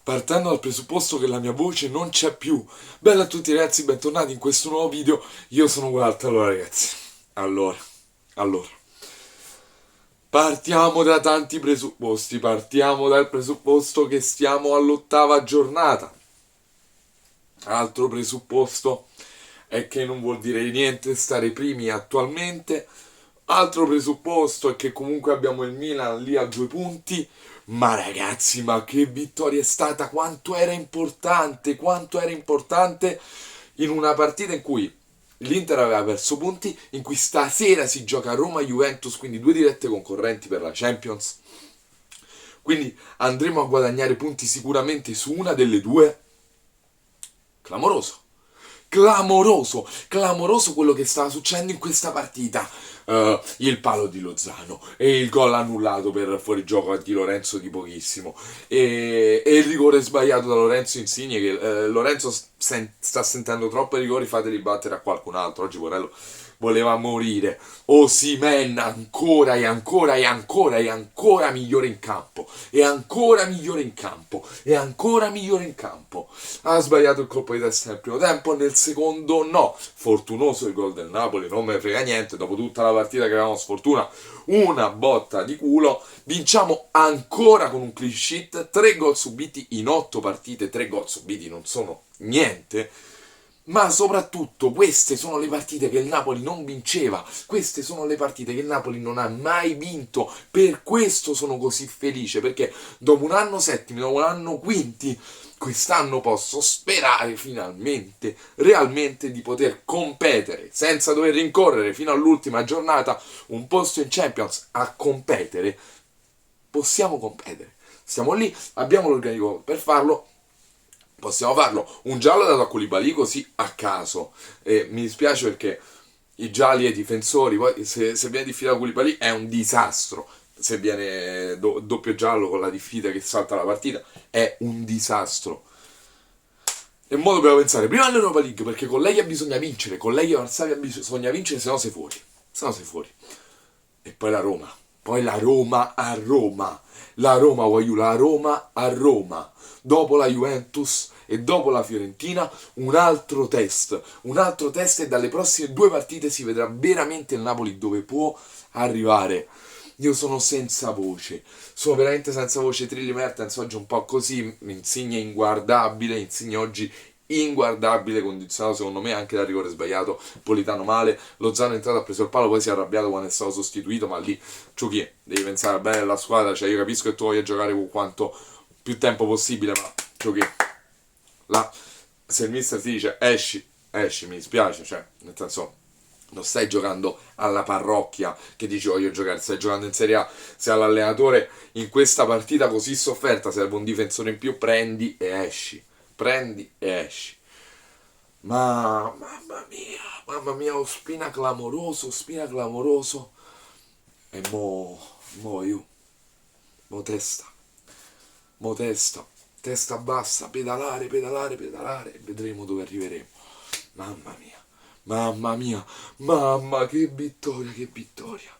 partendo dal presupposto che la mia voce non c'è più. Bella a tutti ragazzi, bentornati in questo nuovo video. Io sono Walter. Allora ragazzi, allora, partiamo da tanti presupposti. Partiamo dal presupposto che stiamo all'8ª giornata. Altro presupposto è che non vuol dire niente stare primi attualmente. Altro presupposto è che comunque abbiamo il Milan lì a 2 punti. Ma ragazzi, ma che vittoria è stata! Quanto era importante in una partita in cui l'Inter aveva perso punti, in cui stasera si gioca Roma-Juventus, quindi 2 dirette concorrenti per la Champions. Quindi andremo a guadagnare punti sicuramente su una delle due. Clamoroso. Clamoroso quello che stava succedendo in questa partita. Il palo di Lozano e il gol annullato per fuorigioco di Lorenzo di pochissimo e il rigore sbagliato da Lorenzo Insigne che Lorenzo sta sentendo troppi rigori, fateli battere a qualcun altro. Oggi Porello voleva morire. Osimhen ancora migliore in campo, e ancora migliore in campo. Ha sbagliato il colpo di testa nel primo tempo, nel secondo no. Fortunoso il gol del Napoli, non me ne frega niente, dopo tutta la partita che avevamo sfortuna, una botta di culo. Vinciamo ancora con un clean sheet, 3 gol subiti in 8 partite, 3 gol subiti non sono niente. Ma soprattutto queste sono le partite che il Napoli non vinceva, queste sono le partite che il Napoli non ha mai vinto. Per questo sono così felice, perché dopo un anno settimi, dopo un anno quinti, quest'anno posso sperare finalmente, realmente, di poter competere senza dover rincorrere fino all'ultima giornata un posto in Champions. A competere, possiamo competere, stiamo lì, abbiamo l'organico per farlo. Possiamo farlo. Un giallo dato a Koulibaly così a caso. E mi dispiace perché i gialli ai difensori, poi se viene diffida Koulibaly è un disastro. Se viene doppio giallo con la diffida che salta la partita è un disastro. E mo dobbiamo pensare prima all'Europa League, perché con lei bisogna vincere, con lei Varsavia bisogna vincere, se no sei fuori. E poi la Roma. Poi la Roma a Roma. La Roma a Roma. Dopo la Juventus e dopo la Fiorentina, un altro test, e dalle prossime 2 partite si vedrà veramente il Napoli dove può arrivare. Io sono senza voce, sono veramente senza voce. Trilli Mertens oggi un po' così, Insigne inguardabile, condizionato secondo me anche dal rigore sbagliato, Politano male, Lozano è entrato, ha preso il palo, poi si è arrabbiato quando è stato sostituito, ma lì, Ciuchi, devi pensare bene alla squadra, cioè io capisco che tu voglia giocare con quanto più tempo possibile, ma Ciuchi, là, se il mister ti dice esci, mi dispiace, cioè, nel senso, non stai giocando alla parrocchia che dici voglio giocare, stai giocando in Serie A. Se all'allenatore in questa partita così sofferta serve un difensore in più, prendi e esci. Ma mamma mia, Ospina clamoroso. E mo testa bassa, pedalare, e vedremo dove arriveremo. Mamma mia, che vittoria.